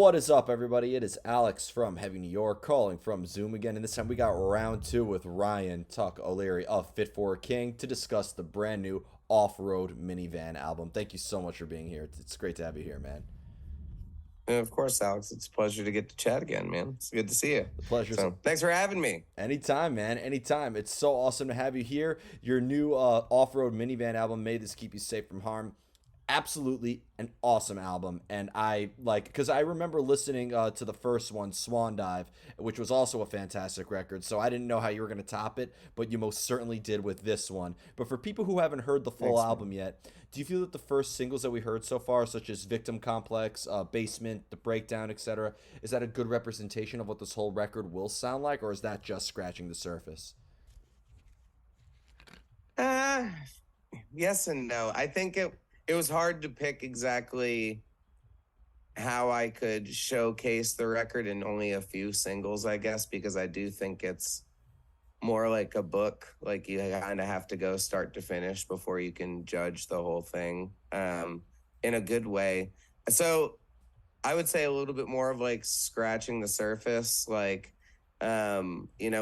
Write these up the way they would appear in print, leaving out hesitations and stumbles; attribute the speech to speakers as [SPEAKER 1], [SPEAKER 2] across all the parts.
[SPEAKER 1] What is up, everybody? It is Alex from Heavy New York calling from Zoom again, and this time we got round two with Ryan Tuck O'Leary of Fit for a King to discuss the brand new Off-Road Minivan album. Thank you so much for being here. It's great to have you here, man.
[SPEAKER 2] And of course, Alex, it's a pleasure to get to chat again, man. It's good to see you.
[SPEAKER 1] The pleasure's
[SPEAKER 2] So thanks for having me.
[SPEAKER 1] anytime, man. Anytime. It's so awesome to have you here. Your new off-road minivan album, Made This Keep You Safe from Harm. Absolutely an awesome album, and I like because I remember listening to the first one, Swan Dive, which was also a fantastic record. So I didn't know how you were going to top it, but you most certainly did with this one. But for people who haven't heard the full
[SPEAKER 2] Thanks, man.
[SPEAKER 1] album yet, do you feel that the first singles that we heard so far, such as Victim Complex, Basement, The Breakdown, etc., is that a good representation of what this whole record will sound like, or is that just scratching the surface?
[SPEAKER 2] Uh, yes and no. I think it was hard to pick exactly how I could showcase the record in only a few singles, I guess, because I do think it's more like a book. Like you kind of have to go start to finish before you can judge the whole thing in a good way. So I would say a little bit more of like scratching the surface. Like,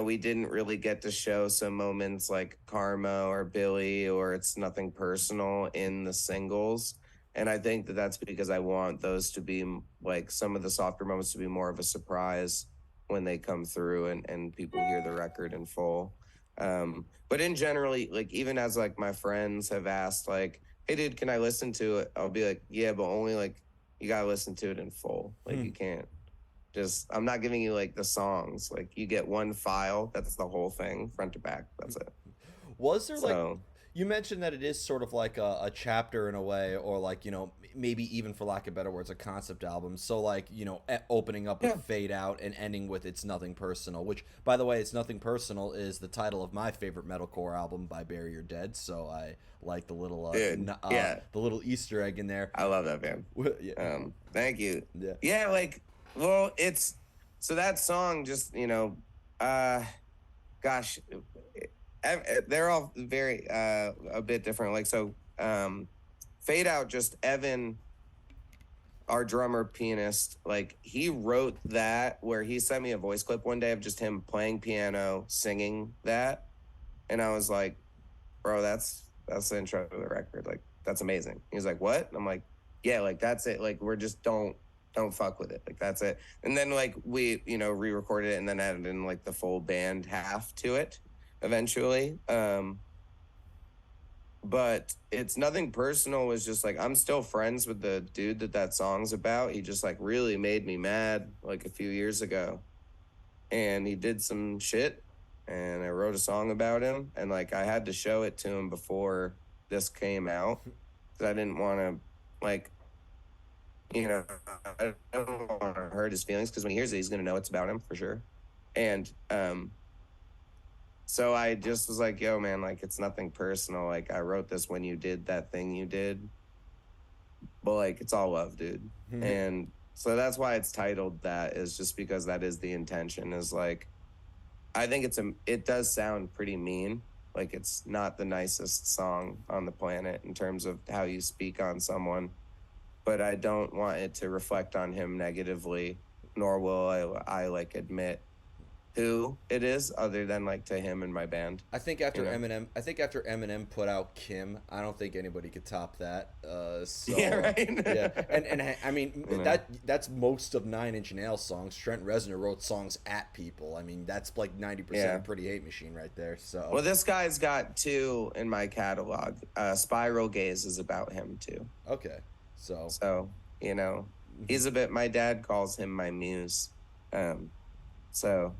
[SPEAKER 2] we didn't really get to show some moments like Karma or Billy or It's Nothing Personal in the singles. And I think that that's because I want those to be like some of the softer moments to be more of a surprise when they come through and people hear the record in full. But in generally, like even as like my friends have asked, like, hey dude, can I listen to it? I'll be like, yeah, but only like you gotta listen to it in full. Like
[SPEAKER 1] Hmm.
[SPEAKER 2] you can't just I'm not giving you like the songs. Like you get one file, that's the whole thing, front to back. That's it.
[SPEAKER 1] Was there like
[SPEAKER 2] So
[SPEAKER 1] you mentioned that it is sort of like a chapter in a way, or like maybe even for lack of better words, a concept album. So like opening up with
[SPEAKER 2] yeah.
[SPEAKER 1] Fade Out and ending with It's Nothing Personal. Which, by the way, It's Nothing Personal is the title of my favorite metalcore album by Bury Your Dead. So I like
[SPEAKER 2] Dude. Yeah.
[SPEAKER 1] the little Easter egg in there.
[SPEAKER 2] I love that band.
[SPEAKER 1] Yeah,
[SPEAKER 2] Thank you.
[SPEAKER 1] yeah.
[SPEAKER 2] Yeah, like well, it's so that song just, uh gosh, they're all very a bit different. Like so, Fade Out. Just Evan, our drummer pianist, like he wrote that where he sent me a voice clip one day of just him playing piano, singing that, and I was like, bro, that's the intro to the record. Like that's amazing. He was like, what? And I'm like, yeah, like that's it. Like we're just don't fuck with it. Like that's it. And then like we re-recorded it and then added in like the full band half to it eventually. But It's Nothing Personal was just like I'm still friends with the dude that song's about. He just like really made me mad like a few years ago, and he did some shit, and I wrote a song about him, and like I had to show it to him before this came out because I didn't want to like you know I don't want to hurt his feelings because when he hears it, he's gonna know it's about him for sure, and so I just was like, yo, man, like, it's nothing personal. Like, I wrote this when you did that thing you did, but like, it's all love, dude. And so that's why it's titled that, is just because that is the intention. Is like, I think it does sound pretty mean. Like, it's not the nicest song on the planet in terms of how you speak on someone, but I don't want it to reflect on him negatively, nor will I like admit who it is other than like to him and my band, you know?
[SPEAKER 1] I think after Eminem put out Kim, I don't think anybody could top that.
[SPEAKER 2] Yeah,
[SPEAKER 1] Yeah,
[SPEAKER 2] right.
[SPEAKER 1] and I mean
[SPEAKER 2] You know?
[SPEAKER 1] that's most of Nine Inch Nails songs. Trent Reznor wrote songs at people. I mean that's like 90%
[SPEAKER 2] Yeah.
[SPEAKER 1] of Pretty Hate Machine right there. So
[SPEAKER 2] Well, this guy's got two in my catalog. Spiral Gaze is about him too.
[SPEAKER 1] okay, so
[SPEAKER 2] So, he's a bit, my dad calls him my muse. Um, so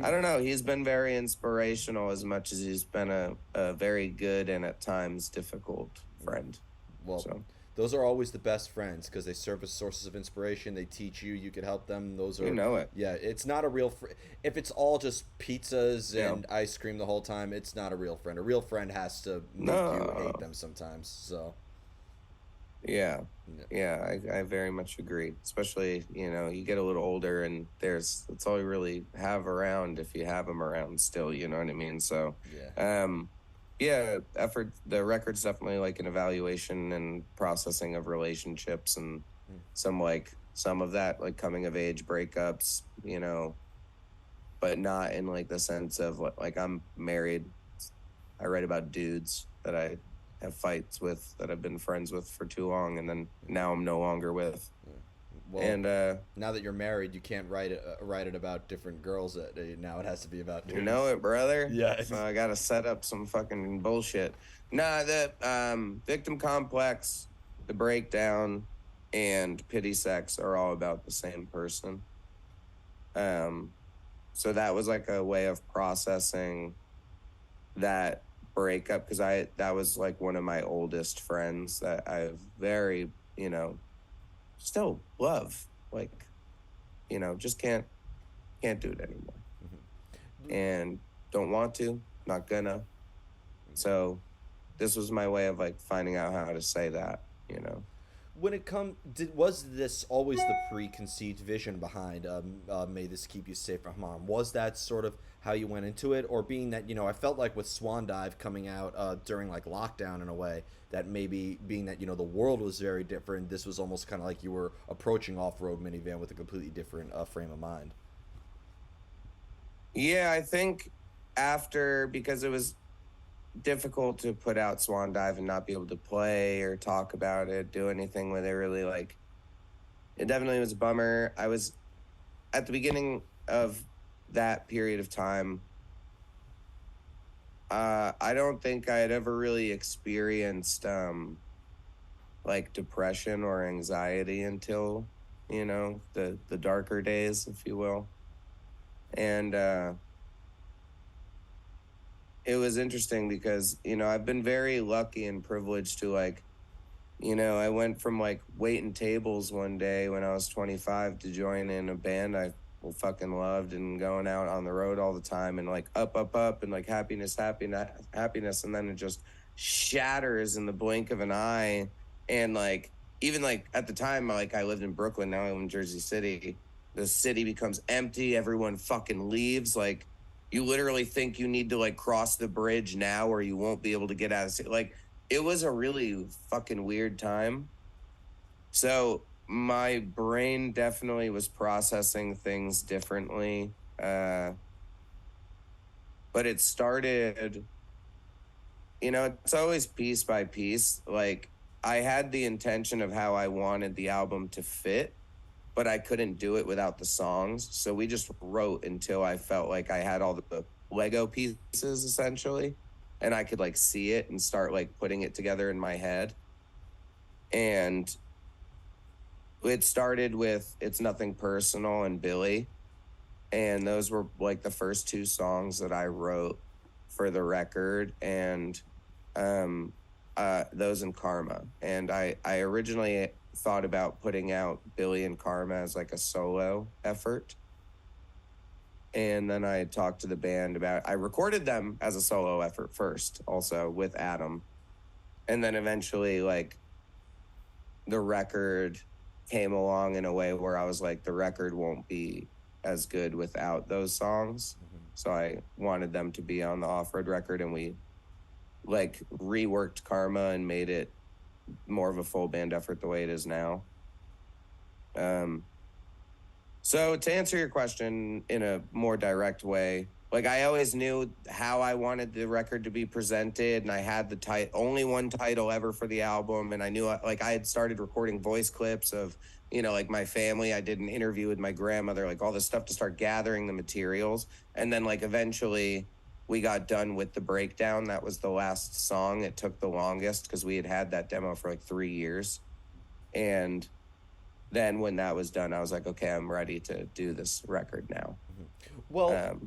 [SPEAKER 2] I don't know. He's been very inspirational as much as he's been a very good and at times difficult friend.
[SPEAKER 1] well,
[SPEAKER 2] So,
[SPEAKER 1] those are always the best friends because they serve as sources of inspiration. They teach you, you could help them. Those
[SPEAKER 2] you
[SPEAKER 1] are,
[SPEAKER 2] know it.
[SPEAKER 1] yeah, it's not a real if it's all just pizzas
[SPEAKER 2] Yeah.
[SPEAKER 1] and ice cream the whole time, it's not a real friend. A real friend has to make you hate
[SPEAKER 2] No.
[SPEAKER 1] them sometimes. So,
[SPEAKER 2] Yeah.
[SPEAKER 1] yeah.
[SPEAKER 2] Yeah, I very much agree. Especially, you get a little older and that's all you really have around if you have them around still, you know what I mean? So,
[SPEAKER 1] Yeah.
[SPEAKER 2] yeah, the record's definitely like an evaluation and processing of relationships and some like some of that, like coming of age breakups, but not in like the sense of like I'm married. I write about dudes that I have fights with, that I've been friends with for too long, and then now I'm no longer with.
[SPEAKER 1] Well,
[SPEAKER 2] And
[SPEAKER 1] now that you're married, you can't write it about different girls. Now it has to be about
[SPEAKER 2] you
[SPEAKER 1] dudes.
[SPEAKER 2] know it, brother.
[SPEAKER 1] Yeah.
[SPEAKER 2] So I gotta set up some fucking bullshit. Nah, the victim complex, the breakdown, and pity sex are all about the same person. Um, so that was like a way of processing that breakup, because I that was like one of my oldest friends that I very, still love. Like, just can't do it anymore. And don't want to, not gonna. So this was my way of like finding out how to say that.
[SPEAKER 1] When it come, was this always the preconceived vision behind "May This Keep You Safe from Harm"? Was that sort of how you went into it, or being that I felt like with Swan Dive coming out during like lockdown in a way that maybe being that the world was very different, this was almost kind of like you were approaching off-road minivan with a completely different frame of mind.
[SPEAKER 2] Yeah, I think after, because it was difficult to put out Swan Dive and not be able to play or talk about it, do anything with it really, like, it definitely was a bummer. I was at the beginning of that period of time. I don't think I had ever really experienced like depression or anxiety until, the darker days, if you will. And it was interesting because, I've been very lucky and privileged to, like, I went from like waiting tables one day when I was 25 to join in a band I fucking loved, and going out on the road all the time, and like up, up, up, and like happiness, happiness, happiness. And then it just shatters in the blink of an eye. And like, even like at the time, like I lived in Brooklyn, now I live in Jersey City. The city becomes empty. Everyone fucking leaves. Like, you literally think you need to like cross the bridge now or you won't be able to get out of it. Like, it was a really fucking weird time. So my brain definitely was processing things differently. But it started, it's always piece by piece. Like, I had the intention of how I wanted the album to fit, but I couldn't do it without the songs. So we just wrote until I felt like I had all the Lego pieces essentially, and I could like see it and start like putting it together in my head. And it started with It's Nothing Personal and Billy. And those were like the first two songs that I wrote for the record. And those and Karma. And I originally thought about putting out Billy and Karma as like a solo effort. And then I talked to the band about, I recorded them as a solo effort first, also with Adam. And then eventually, like, the record came along in a way where I was like, the record won't be as good without those songs. So I wanted them to be on the off-road record, and we like reworked Karma and made it more of a full band effort the way it is now. So to answer your question in a more direct way, like, I always knew how I wanted the record to be presented, and I had the only one title ever for the album, and I knew like I had started recording voice clips of, like my family. I did an interview with my grandmother, like all this stuff to start gathering the materials, and then like eventually we got done with the breakdown. That was the last song. It took the longest because we had that demo for like 3 years, and then when that was done, I was like, okay, I'm ready to do this record now.
[SPEAKER 1] Well,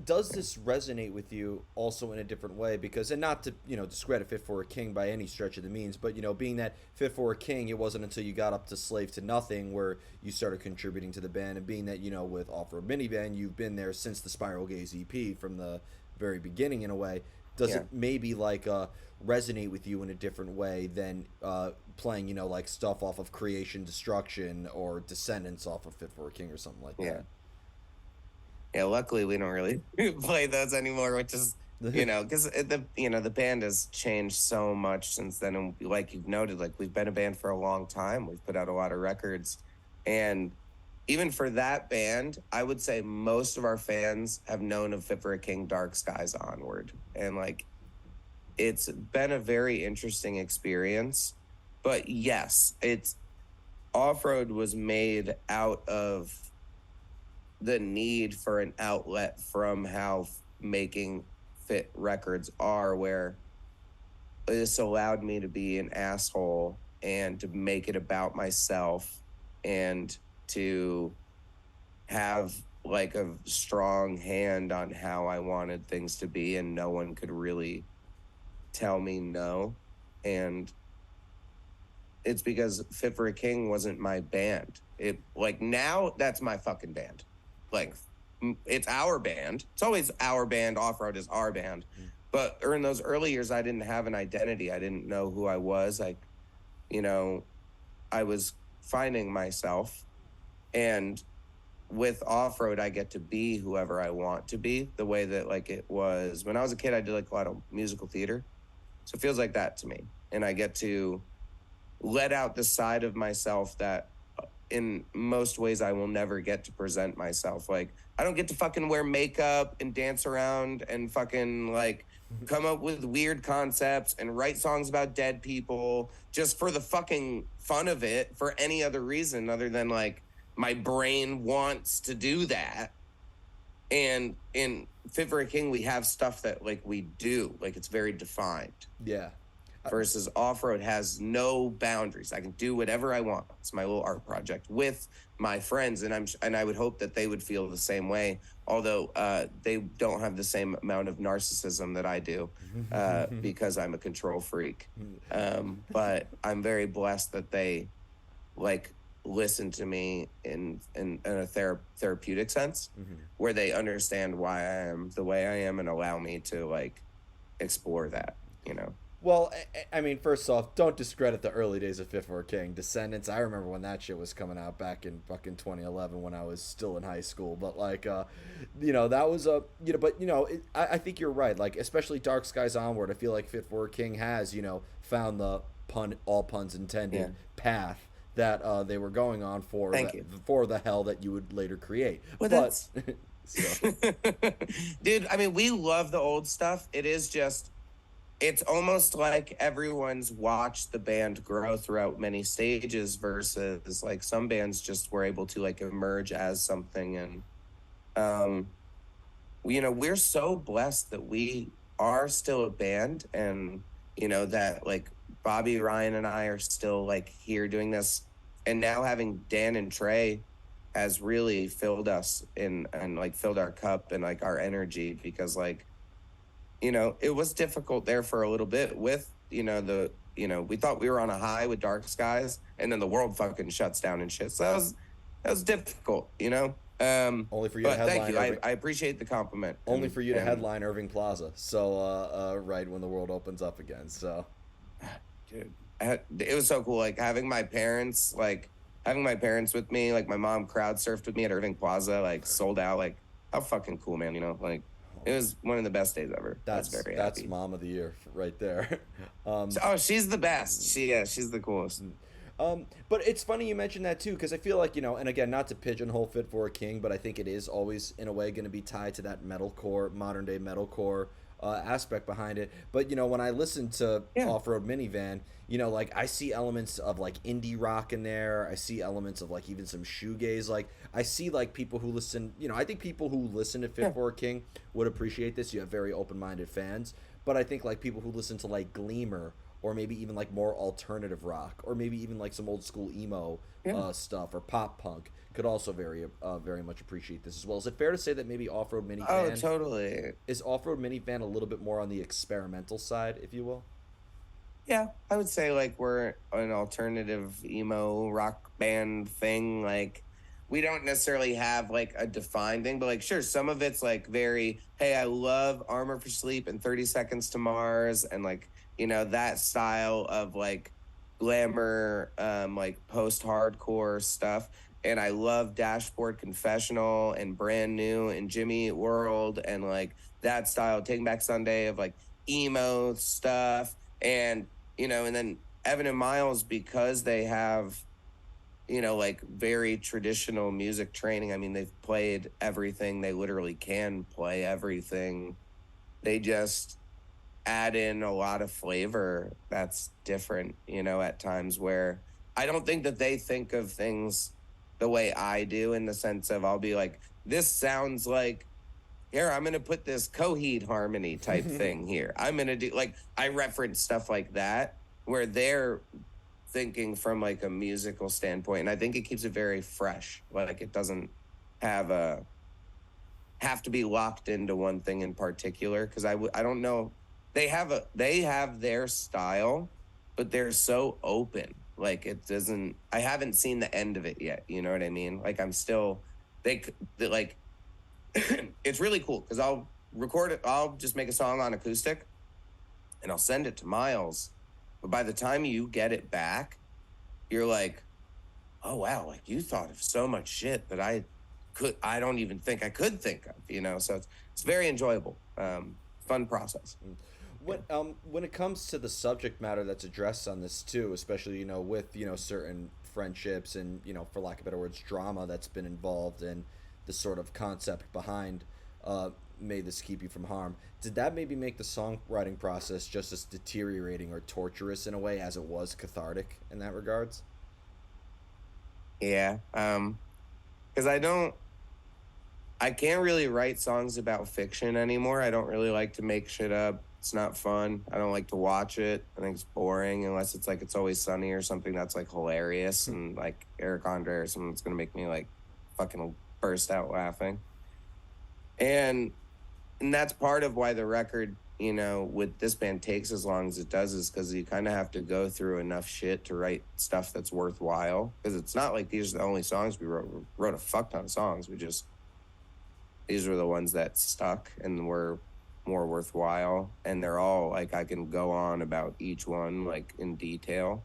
[SPEAKER 1] does this resonate with you also in a different way? Because, and not to discredit Fit for a King by any stretch of the means, but being that Fit for a King, it wasn't until you got up to Slave to Nothing where you started contributing to the band, and being that with Off-Road Minivan, you've been there since the Spiral Gaze EP from the very beginning in a way. Does it maybe like resonate with you in a different way than playing like stuff off of Creation Destruction or Descendants off of Fit for a King or something like that?
[SPEAKER 2] Yeah, luckily we don't really play those anymore, which is, because the band has changed so much since then. And like you've noted, like we've been a band for a long time. We've put out a lot of records, And even for that band, I would say most of our fans have known of Fit for a King, Dark Skies onward. And like, it's been a very interesting experience. But yes, it's Off Road was made out of the need for an outlet from how making fit records are, where this allowed me to be an asshole and to make it about myself and to have like a strong hand on how I wanted things to be, and no one could really tell me no. And it's because Fit for a King wasn't my band. It like now that's my fucking band. Like it's our band. It's always our band. Off Road is our band. But in those early years, I didn't have an identity. I didn't know who I was. Like, you know, I was finding myself. And with Off Road, I get to be whoever I want to be, the way that like it was when I was a kid. I did like a lot of musical theater, so it feels like that to me. And I get to let out the side of myself that in most ways I will never get to present myself. Like, I don't get to fucking wear makeup and dance around and fucking like come up with weird concepts and write songs about dead people just for the fucking fun of it for any other reason other than like my brain wants to do that. And in Fit for a King, we have stuff that like we do, like it's very defined.
[SPEAKER 1] Yeah.
[SPEAKER 2] Versus Off Road has no boundaries. I can do whatever I want. It's my little art project with my friends, and I would hope that they would feel the same way. Although they don't have the same amount of narcissism that I do, because I'm a control freak. But I'm very blessed that they like listen to me in a therapeutic sense, where they understand why I am the way I am and allow me to like explore that. You know.
[SPEAKER 1] Well, I mean, first off, don't discredit the early days of Fit for a King. Descendants, I remember when that shit was coming out back in fucking 2011 when I was still in high school. But, like, that was a, but, I think you're right. Like, especially Dark Skies Onward, I feel like Fit for a King has, found the all puns intended, path that they were going on for the hell that you would later create.
[SPEAKER 2] Well,
[SPEAKER 1] but,
[SPEAKER 2] dude, I mean, we love the old stuff. It is just, it's almost like everyone's watched the band grow throughout many stages versus like some bands just were able to like emerge as something. And, we're so blessed that we are still a band, and, that like Bobby, Ryan, and I are still like here doing this. And now having Dan and Trey has really filled us and like filled our cup and like our energy, because like, it was difficult there for a little bit with, we thought we were on a high with Dark Skies, and then the world fucking shuts down and shit. So that was difficult,
[SPEAKER 1] Only for you to headline.
[SPEAKER 2] Thank you. I appreciate the compliment.
[SPEAKER 1] Only for you to headline Irving Plaza. So, right when the world opens up again. So,
[SPEAKER 2] dude, it was so cool. Like having my parents with me, like my mom crowd surfed with me at Irving Plaza, like sold out. Like, how fucking cool, man. Like, it was one of the best days ever. That's very happy.
[SPEAKER 1] That's mom of the year right there.
[SPEAKER 2] She's the best. She's the coolest.
[SPEAKER 1] But it's funny you mentioned that too, because I feel like, and again, not to pigeonhole Fit for a King, but I think it is always in a way going to be tied to that metalcore, modern day metalcore aspect behind it. But when I listen to Off Road Minivan, like I see elements of like indie rock in there. I see elements of like even some shoegaze. Like I see like people who listen. I think people who listen to Fit for a King would appreciate this. You have very open-minded fans, but I think like people who listen to like Gleamer, or maybe even like more alternative rock, or maybe even like some old school emo stuff or pop punk could also very much appreciate this as well. Is it fair to say that maybe Off Road Minivan?
[SPEAKER 2] Oh, totally.
[SPEAKER 1] Is Off Road Minivan a little bit more on the experimental side, if you will?
[SPEAKER 2] Yeah, I would say like we're an alternative emo rock band thing. Like, we don't necessarily have like a defined thing, but like sure, some of it's like very, hey, I love Armor for Sleep and 30 Seconds to Mars, and like, that style of like glamour, like post-hardcore stuff. And I love Dashboard Confessional and Brand New and Jimmy Eat World and like that style, Taking Back Sunday of like emo stuff. And, and then Evan and Miles, because they have like very traditional music training. I mean, they've played everything. They literally can play everything. They just add in a lot of flavor that's different, at times where I don't think that they think of things the way I do, in the sense of I'll be like, this sounds like, here, I'm going to put this Coheed harmony type thing here. I'm going to do, like, I reference stuff like that where they're thinking from like a musical standpoint. And I think it keeps it very fresh. Like, it doesn't have to be locked into one thing in particular. Cause I don't know. They have their style, but they're so open. Like, I haven't seen the end of it yet. You know what I mean? Like, I'm still, they like, it's really cool because I'll record it. I'll just make a song on acoustic and I'll send it to Miles. But by the time you get it back, you're like, oh, wow, like you thought of so much shit that I don't even think I could think of, So it's very enjoyable, fun process.
[SPEAKER 1] When it comes to the subject matter that's addressed on this too, especially with certain friendships and for lack of better words, drama that's been involved in the sort of concept behind "May This Keep You From Harm," did that maybe make the songwriting process just as deteriorating or torturous in a way as it was cathartic in that regards?
[SPEAKER 2] Yeah, because I can't really write songs about fiction anymore. I don't really like to make shit up. It's not fun. I don't like to watch it. I think it's boring unless it's like It's Always Sunny or something that's like hilarious and like Eric Andre or something that's gonna make me like fucking burst out laughing. And that's part of why the record, with this band takes as long as it does, is because you kind of have to go through enough shit to write stuff that's worthwhile. Because it's not like these are the only songs we wrote. We wrote a fuck ton of songs. These were the ones that stuck and were more worthwhile. And they're all like, I can go on about each one like in detail.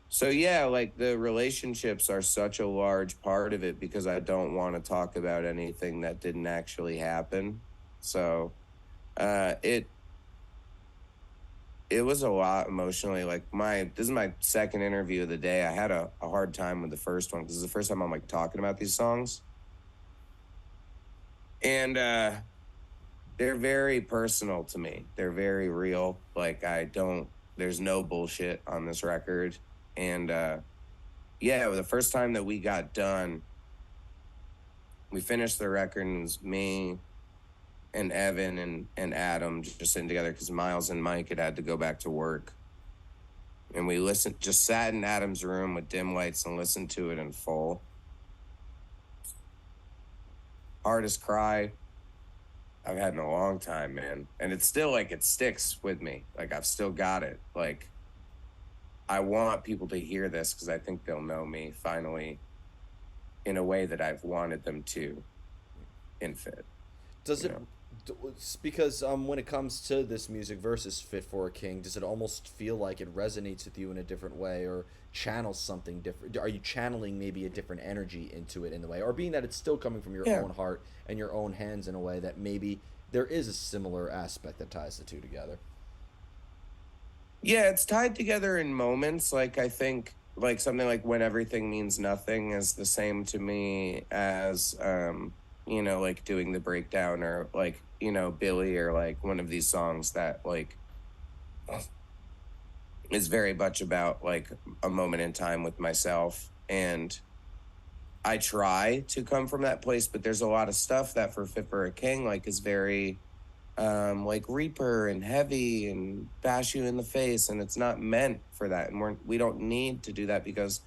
[SPEAKER 2] So yeah, like the relationships are such a large part of it because I don't want to talk about anything that didn't actually happen. So it was a lot emotionally. Like this is my second interview of the day. I had a hard time with the first one because it's the first time I'm like talking about these songs. And they're very personal to me. They're very real. Like there's no bullshit on this record. And yeah, the first time that we got done, we finished the record and it was me and Evan and Adam just sitting together because Miles and Mike had to go back to work. And we just sat in Adam's room with dim lights and listened to it in full. Hardest cry I've had in a long time, man. And it's still like, it sticks with me. Like, I've still got it. Like, I want people to hear this because I think they'll know me finally in a way that I've wanted them to in Fit.
[SPEAKER 1] Does it, because when it comes to this music versus Fit for a King, does it almost feel like it resonates with you in a different way or channels something different? Are you channeling maybe a different energy into it in the way, or being that it's still coming from your own heart and your own hands in a way that maybe there is a similar aspect that ties the two together?
[SPEAKER 2] Yeah, it's tied together in moments. Like, I think like something like When Everything Means Nothing is the same to me as like doing the breakdown, or like Billy, or like one of these songs that like is very much about like a moment in time with myself. And I try to come from that place, but there's a lot of stuff that for Fit for a King like is very like Reaper and heavy and bash you in the face, and it's not meant for that. And we don't need to do that because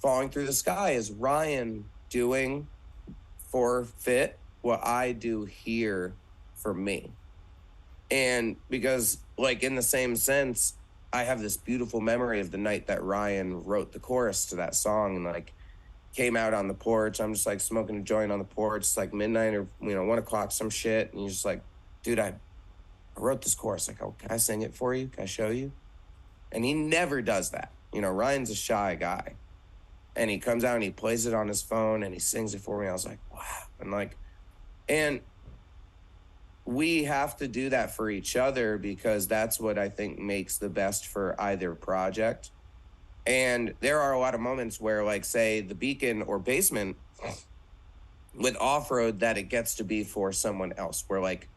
[SPEAKER 2] Falling Through the Sky is Ryan doing for Fit what I do here for me. And because like in the same sense, I have this beautiful memory of the night that Ryan wrote the chorus to that song and like came out on the porch. I'm just like smoking a joint on the porch. It's like midnight or 1:00, some shit. And you're just like, dude, I wrote this chorus. Like, oh, can I sing it for you? Can I show you? And he never does that. Ryan's a shy guy. And he comes out and he plays it on his phone and he sings it for me. I was like, wow. And we have to do that for each other because that's what I think makes the best for either project. And there are a lot of moments where, like, say, the Beacon or Basement with Off Road, that it gets to be for someone else. Where, like,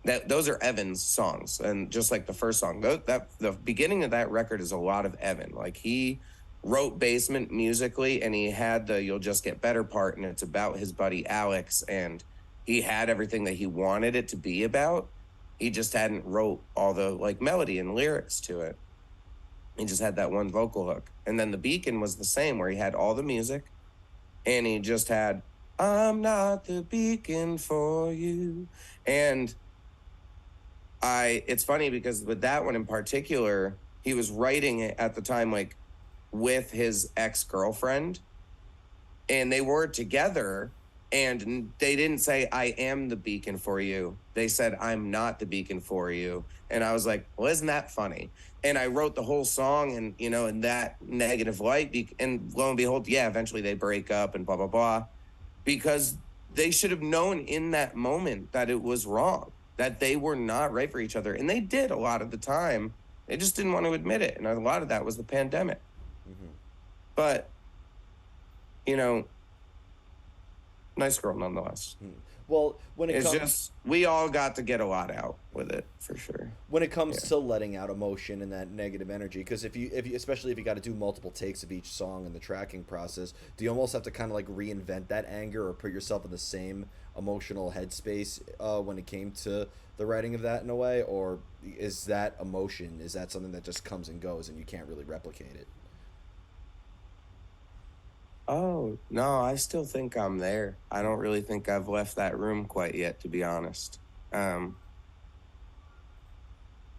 [SPEAKER 2] that those are Evan's songs, and just like the first song, that the beginning of that record is a lot of Evan. Like, he wrote Basement musically, and he had the "You'll Just Get Better" part, and it's about his buddy Alex, and he had everything that he wanted it to be about. He just hadn't wrote all the, like, melody and lyrics to it. He just had that one vocal hook. And then the Beacon was the same, where he had all the music, and he just had "I'm not the beacon for you." And it's funny because with that one in particular, he was writing it at the time, like, with his ex-girlfriend, and they were together, and they didn't say "I am the beacon for you." They said "I'm not the beacon for you." And I was like, well, isn't that funny? And I wrote the whole song, and, in that negative light, and lo and behold, yeah, eventually they break up and blah blah blah, because they should have known in that moment that it was wrong, that they were not right for each other, and they did a lot of the time. They just didn't want to admit it, and a lot of that was the pandemic. But, you know nice girl nonetheless.
[SPEAKER 1] Well, when it
[SPEAKER 2] It's
[SPEAKER 1] comes
[SPEAKER 2] just, we all got to get a lot out with it, for sure.
[SPEAKER 1] when it comes
[SPEAKER 2] Yeah.
[SPEAKER 1] to letting out emotion and that negative energy, because if you especially if you got to do multiple takes of each song in the tracking process, do you almost have to kind of like reinvent that anger or put yourself in the same emotional headspace when it came to the writing of that in a way, or is that emotion, is that something that just comes and goes and you can't really replicate it?
[SPEAKER 2] Oh, no, I still think I'm there. I don't really think I've left that room quite yet, to be honest. Um,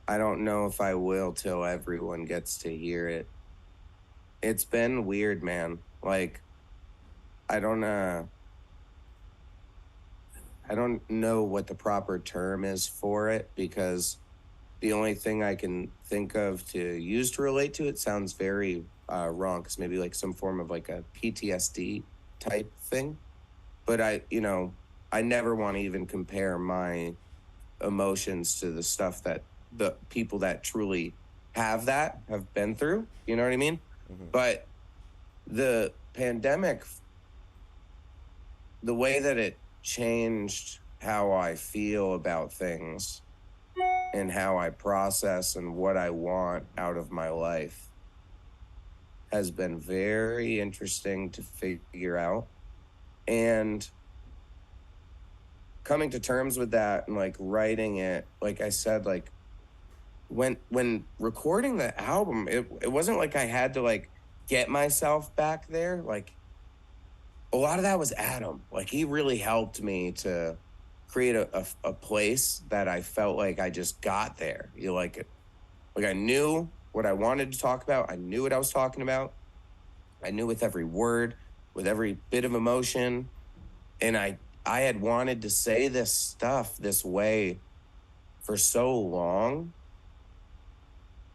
[SPEAKER 2] I don't know if I will till everyone gets to hear it. It's been weird, man. Like, I don't uh I don't know what the proper term is for it, because the only thing I can think of to use to relate to it sounds very wrong, because maybe like some form of like a PTSD type thing. But I never want to even compare my emotions to the stuff that the people that truly have been through. You know what I mean?
[SPEAKER 1] Hmm.
[SPEAKER 2] But the pandemic, the way that it changed how I feel about things and how I process and what I want out of my life, has been very interesting to figure out. And coming to terms with that and, like, writing it, like I said, like, when recording the album, it wasn't like I had to, like, get myself back there. Like, a lot of that was Adam. Like, he really helped me to create a place that I felt like I just got there. Like, I knew what I wanted to talk about. I knew what I was talking about. I knew with every word, with every bit of emotion. And I had wanted to say this stuff this way for so long,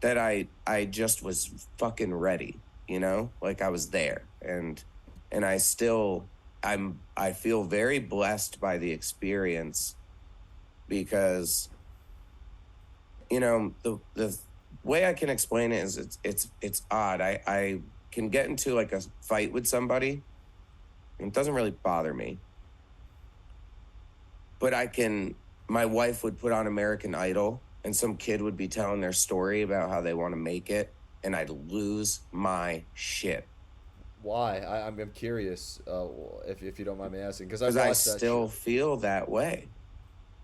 [SPEAKER 2] that I just was fucking ready, Like, I was there. And I feel very blessed by the experience, because, the way I can explain it is, it's odd. I can get into, like, a fight with somebody, and it doesn't really bother me. But my wife would put on American Idol, and some kid would be telling their story about how they want to make it, and I'd lose my shit,
[SPEAKER 1] Why? I'm curious, if you don't mind me asking, because I
[SPEAKER 2] because I
[SPEAKER 1] watched that
[SPEAKER 2] still
[SPEAKER 1] show.
[SPEAKER 2] feel that way.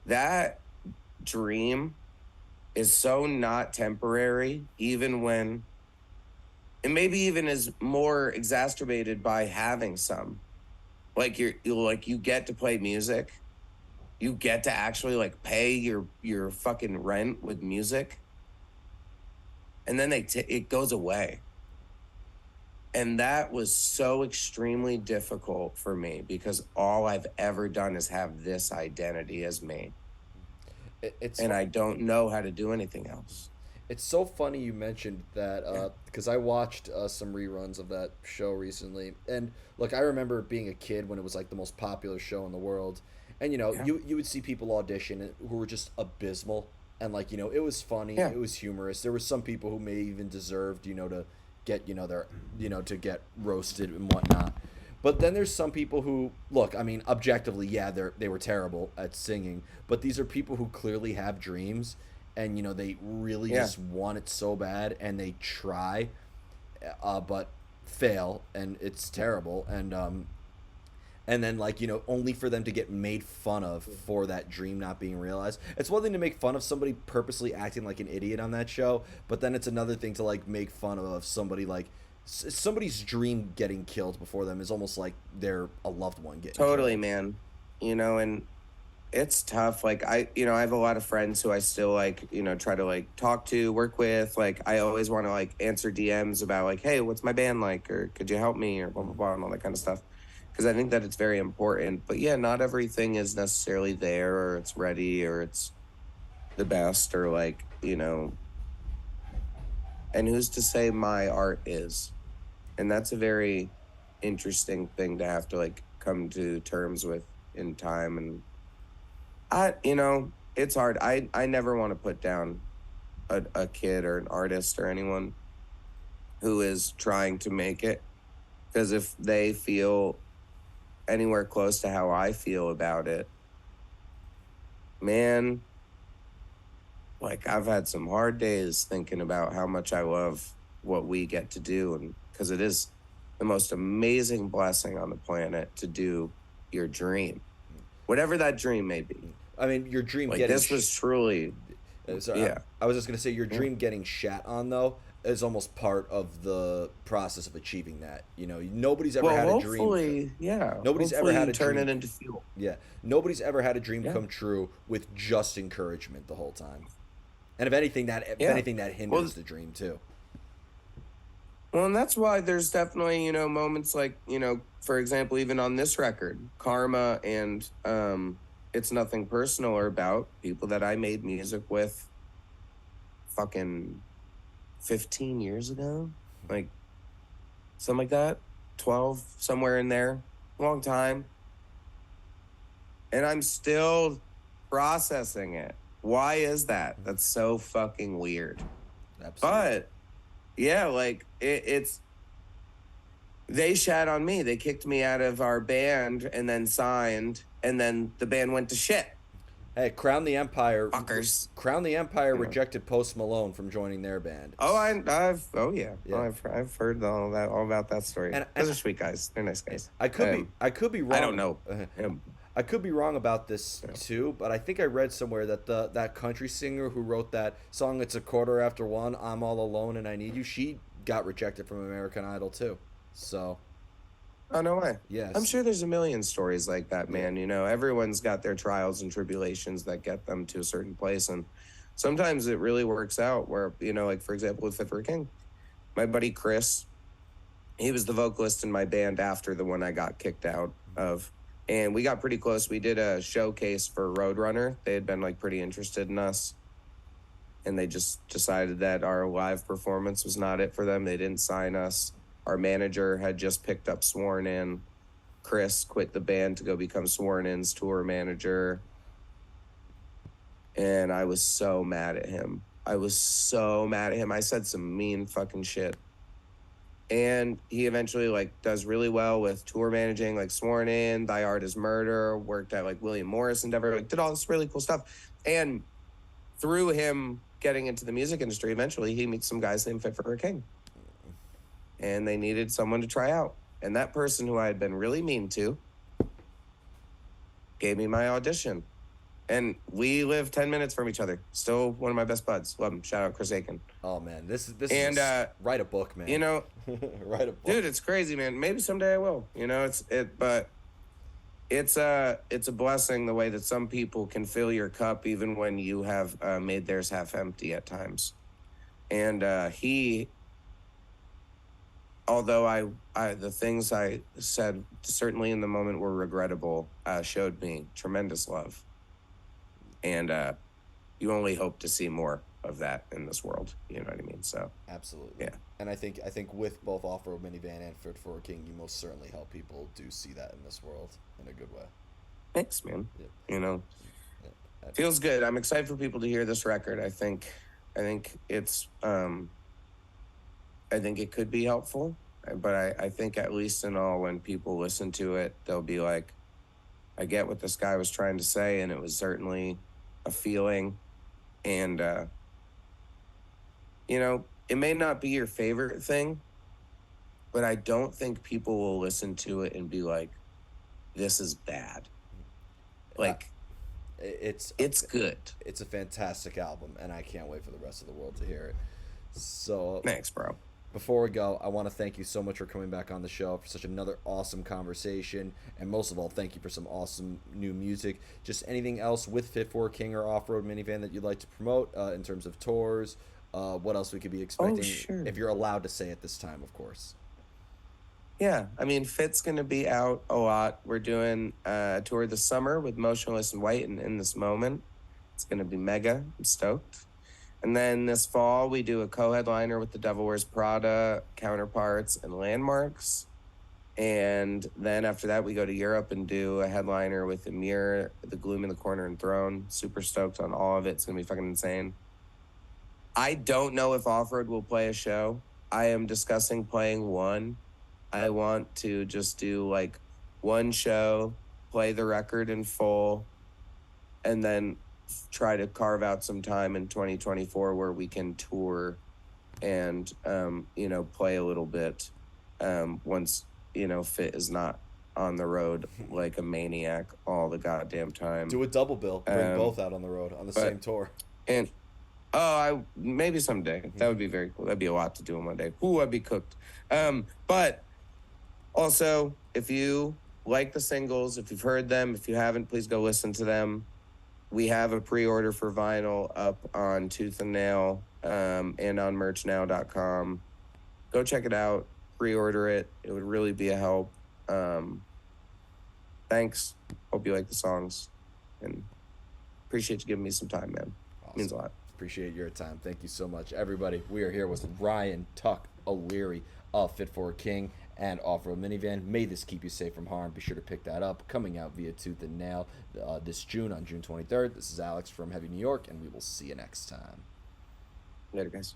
[SPEAKER 2] That dream is so not temporary, even when it maybe even is more exacerbated by having some. Like, you get to play music, you get to actually, like, pay your fucking rent with music, and then it goes away. And that was so extremely difficult for me, because all I've ever done is have this identity as me,
[SPEAKER 1] It's
[SPEAKER 2] and I don't know how to do anything else.
[SPEAKER 1] It's so funny you mentioned that,
[SPEAKER 2] Yeah.
[SPEAKER 1] because I watched some reruns of that show recently, and look, I remember being a kid when it was like the most popular show in the world, and
[SPEAKER 2] Yeah.
[SPEAKER 1] you would see people audition who were just abysmal, and like it was funny,
[SPEAKER 2] Yeah.
[SPEAKER 1] it was humorous. There were some people who may even deserved to get their to get roasted and whatnot. But then there's some people who look. I mean, objectively, yeah, they were terrible at singing. But these are people who clearly have dreams, and they really
[SPEAKER 2] Yeah,
[SPEAKER 1] just want it so bad, and they try, but fail, and it's terrible. And then like only for them to get made fun of for that dream not being realized. It's one thing to make fun of somebody purposely acting like an idiot on that show, but then it's another thing to like make fun of somebody like somebody's dream getting killed before them is almost like they're a loved one getting
[SPEAKER 2] totally,
[SPEAKER 1] killed.
[SPEAKER 2] man. And it's tough. Like I have a lot of friends who I still like, try to like talk to, work with. Like I always want to like answer DMs about like, hey, what's my band like, or could you help me, or blah blah blah, and all that kind of stuff. Because I think that it's very important. But yeah, not everything is necessarily there, or it's ready, or it's the best, or like And who's to say my art is? And that's a very interesting thing to have to like come to terms with in time. And it's hard. I never want to put down a kid or an artist or anyone who is trying to make it, because if they feel anywhere close to how I feel about it, man, like I've had some hard days thinking about how much I love what we get to do, and because it is the most amazing blessing on the planet to do your dream, whatever that dream may be.
[SPEAKER 1] I mean, your dream
[SPEAKER 2] Like
[SPEAKER 1] getting
[SPEAKER 2] this was truly,
[SPEAKER 1] sorry,
[SPEAKER 2] yeah,
[SPEAKER 1] I was just gonna say your
[SPEAKER 2] yeah.
[SPEAKER 1] dream getting shat on though is almost part of the process of achieving that. Nobody's ever
[SPEAKER 2] Well,
[SPEAKER 1] had a dream.
[SPEAKER 2] hopefully, yeah.
[SPEAKER 1] Nobody's ever
[SPEAKER 2] Hopefully
[SPEAKER 1] had
[SPEAKER 2] you
[SPEAKER 1] a
[SPEAKER 2] turn
[SPEAKER 1] dream.
[SPEAKER 2] it into fuel.
[SPEAKER 1] Yeah, nobody's ever had a dream
[SPEAKER 2] Yeah,
[SPEAKER 1] come true with just encouragement the whole time. And if
[SPEAKER 2] yeah.
[SPEAKER 1] anything, that
[SPEAKER 2] Well,
[SPEAKER 1] hinders the dream too.
[SPEAKER 2] well, and that's why there's definitely, moments like, for example, even on this record, Karma and It's Nothing Personal are about people that I made music with fucking 15 years ago. Like something like that. 12, somewhere in there. Long time. And I'm still processing it. Why is that? That's so fucking weird.
[SPEAKER 1] Absolutely.
[SPEAKER 2] But yeah, like it's they shat on me. They kicked me out of our band and then signed, and then the band went to shit.
[SPEAKER 1] Hey,
[SPEAKER 2] Fuckers.
[SPEAKER 1] Crown the Empire
[SPEAKER 2] You know.
[SPEAKER 1] rejected Post Malone from joining their band.
[SPEAKER 2] Oh, oh yeah,
[SPEAKER 1] Yeah.
[SPEAKER 2] I've heard all about that story.
[SPEAKER 1] And
[SPEAKER 2] Those are sweet guys. They're nice guys.
[SPEAKER 1] I could be wrong.
[SPEAKER 2] I don't know him.
[SPEAKER 1] I could be wrong about this
[SPEAKER 2] Yeah.
[SPEAKER 1] too, but I think I read somewhere that that country singer who wrote that song "It's a Quarter After One," "I'm All Alone and I Need You," she got rejected from American Idol too. So
[SPEAKER 2] Oh, no way.
[SPEAKER 1] yes,
[SPEAKER 2] I'm sure there's a million stories like that, man. Everyone's got their trials and tribulations that get them to a certain place. And sometimes it really works out where, like, for example, with Fit for a King, my buddy Chris, he was the vocalist in my band after the one I got kicked out of. And we got pretty close. We did a showcase for Roadrunner. They had been, like, pretty interested in us. And they just decided that our live performance was not it for them. They didn't sign us. Our manager had just picked up Sworn In. Chris quit the band to go become Sworn In's tour manager. And I was so mad at him. I said some mean fucking shit. And he eventually like does really well with tour managing, like Sworn In, Thy Art Is Murder, worked at like William Morris Endeavor, like did all this really cool stuff. And through him getting into the music industry, eventually he meets some guys named Fit for a King. And they needed someone to try out. And that person who I had been really mean to gave me my audition. And we live 10 minutes from each other. Still one of my best buds. Love him. Shout out Chris Aiken.
[SPEAKER 1] oh man, this
[SPEAKER 2] And,
[SPEAKER 1] is write a book, man. Write a book,
[SPEAKER 2] dude, it's crazy, man. Maybe someday I will. But it's a blessing the way that some people can fill your cup even when you have made theirs half empty at times. And he, although I the things I said certainly in the moment were regrettable, showed me tremendous love. And you only hope to see more of that in this world. You know what I mean? So
[SPEAKER 1] absolutely.
[SPEAKER 2] yeah.
[SPEAKER 1] And I think with both Off-Road Minivan and Fit for a King, you most certainly help people do see that in this world in a good way.
[SPEAKER 2] Thanks, man.
[SPEAKER 1] Yeah. Yeah.
[SPEAKER 2] Feels good. I'm excited for people to hear this record. I think it's I think it could be helpful, but I think at least in all, when people listen to it, they'll be like, I get what this guy was trying to say, and it was certainly a feeling. And, it may not be your favorite thing, but I don't think people will listen to it and be like, this is bad.
[SPEAKER 1] Uh,
[SPEAKER 2] Like,
[SPEAKER 1] it's
[SPEAKER 2] it's good.
[SPEAKER 1] it's a fantastic album, and I can't wait for the rest of the world to hear it. So
[SPEAKER 2] Thanks, bro.
[SPEAKER 1] before we go, I want to thank you so much for coming back on the show for such another awesome conversation, and most of all, thank you for some awesome new music. Just anything else with Fit for a King or Off Road Minivan that you'd like to promote in terms of tours? What else we could be
[SPEAKER 2] Oh,
[SPEAKER 1] expecting,
[SPEAKER 2] sure.
[SPEAKER 1] if you're allowed to say at this time, of course.
[SPEAKER 2] Yeah, I mean, Fit's going to be out a lot. We're doing a tour this summer with Motionless in White and In This Moment. It's going to be mega. I'm stoked. And then this fall, we do a co-headliner with the Devil Wears Prada, Counterparts, and Landmarks. And then after that, we go to Europe and do a headliner with Amir, The Gloom in the Corner, and Throne. Super stoked on all of it. It's going to be fucking insane. I don't know if Off-Road will play a show. I am discussing playing one. I want to just do like one show, play the record in full, and then try to carve out some time in 2024 where we can tour and, play a little bit once, Fit is not on the road like a maniac all the goddamn time.
[SPEAKER 1] Do a double bill. Bring both out on the road on the same tour.
[SPEAKER 2] And, I maybe someday. That would be very cool. That'd be a lot to do in one day. Ooh, I'd be cooked. But also, if you like the singles, if you've heard them, if you haven't, please go listen to them. We have a pre-order for vinyl up on Tooth and Nail and on merchnow.com. Go check it out. Pre-order it. It would really be a help. Thanks. Hope you like the songs. And appreciate you giving me some time, man.
[SPEAKER 1] Awesome.
[SPEAKER 2] It means a lot.
[SPEAKER 1] Appreciate your time. Thank you so much. Everybody, we are here with Ryan Tuck O'Leary of Fit for a King and Off-Road Minivan. May this keep you safe from harm. Be sure to pick that up. Coming out via Tooth and Nail this June, on June 23rd. This is Alex from Heavy New York, and we will see you next time.
[SPEAKER 2] Later, guys.